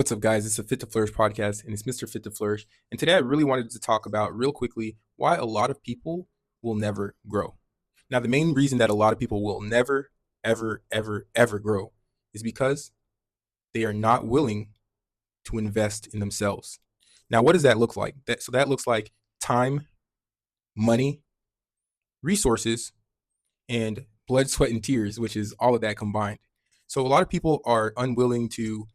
What's up, guys? It's a Fit to Flourish podcast, and it's Mr. Fit to Flourish. And today I really wanted to talk about, real quickly, why a lot of people will never grow. Now, the main reason that a lot of people will never, ever, ever, ever grow is because they are not willing to invest in themselves. Now, what does that look like? That looks like time, money, resources, and blood, sweat, and tears, which is all of that combined. So a lot of people are unwilling to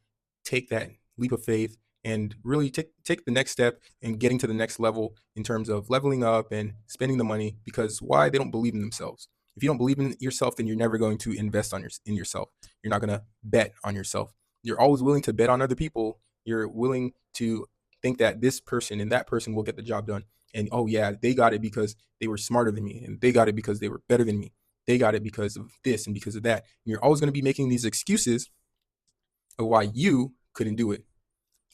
take that leap of faith and really take the next step and getting to the next level in terms of leveling up and spending the money, because why? They don't believe in themselves. If you don't believe in yourself, then you're never going to invest in yourself. You're not going to bet on yourself. You're always willing to bet on other people. You're willing to think that this person and that person will get the job done. And oh yeah, they got it because they were smarter than me, and they got it because they were better than me. They got it because of this and because of that. And you're always going to be making these excuses of why you couldn't do it.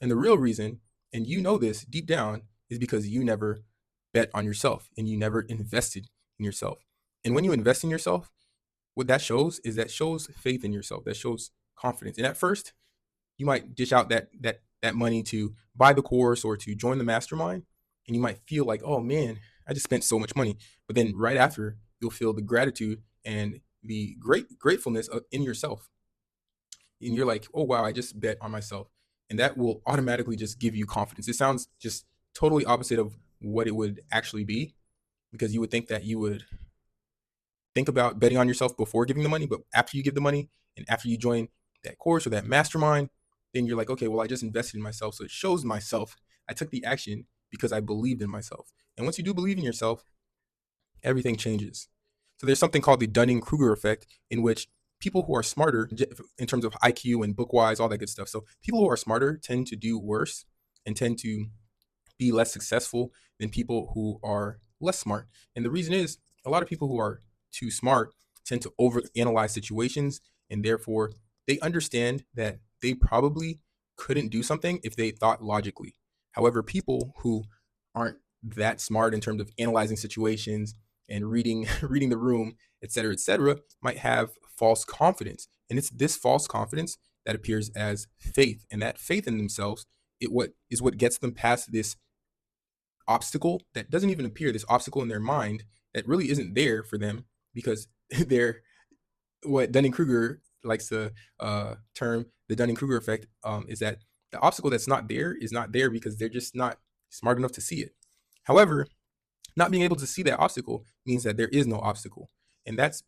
And the real reason, and you know this deep down, is because you never bet on yourself and you never invested in yourself. And when you invest in yourself, what that shows is that shows faith in yourself. That shows confidence. And at first, you might dish out that money to buy the course or to join the mastermind, and you might feel like, oh man, I just spent so much money. But then right after, you'll feel the gratitude and the gratefulness in yourself. And you're like, oh wow, I just bet on myself. And that will automatically just give you confidence. It sounds just totally opposite of what it would actually be, because you would think that you would think about betting on yourself before giving the money, but after you give the money and after you join that course or that mastermind, then you're like, okay, well, I just invested in myself. So it shows myself I took the action because I believed in myself. And once you do believe in yourself, everything changes. So there's something called the Dunning-Kruger effect, in which people who are smarter in terms of IQ and book-wise, all that good stuff. So people who are smarter tend to do worse and tend to be less successful than people who are less smart. And the reason is a lot of people who are too smart tend to overanalyze situations, and therefore they understand that they probably couldn't do something if they thought logically. However, people who aren't that smart in terms of analyzing situations and reading the room, et cetera, might have false confidence. And it's this false confidence that appears as faith. And that faith in themselves, what gets them past this obstacle that doesn't even appear, this obstacle in their mind that really isn't there for them, because they're, what Dunning-Kruger likes to term the Dunning-Kruger effect, is that the obstacle that's not there is not there because they're just not smart enough to see it. However, not being able to see that obstacle means that there is no obstacle. And that's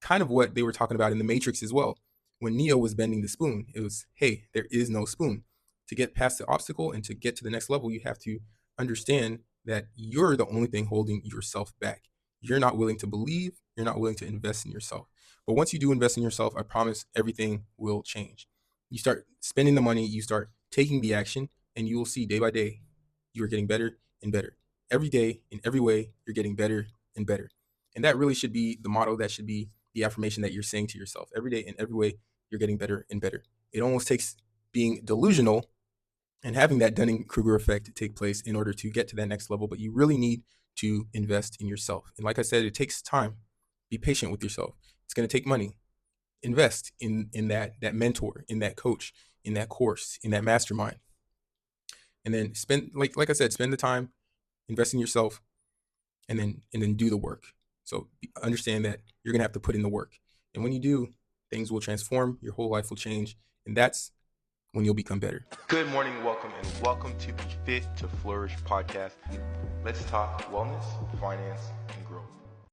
kind of what they were talking about in the Matrix as well. When Neo was bending the spoon, it was, hey, there is no spoon. To get past the obstacle and to get to the next level, you have to understand that you're the only thing holding yourself back. You're not willing to believe, you're not willing to invest in yourself. But once you do invest in yourself, I promise everything will change. You start spending the money, you start taking the action, and you will see day by day, you are getting better and better. Every day, in every way, you're getting better and better. And that really should be the motto. That should be the affirmation that you're saying to yourself. Every day, in every way, you're getting better and better. It almost takes being delusional and having that Dunning-Kruger effect to take place in order to get to that next level. But you really need to invest in yourself. And like I said, it takes time. Be patient with yourself. It's going to take money. Invest in that mentor, in that coach, in that course, in that mastermind. And then spend, like I said, spend the time, invest in yourself, and then do the work. So understand that you're going to have to put in the work. And when you do, things will transform, your whole life will change, and that's when you'll become better. Good morning, welcome to the Fit to Flourish podcast. Let's talk wellness, finance, and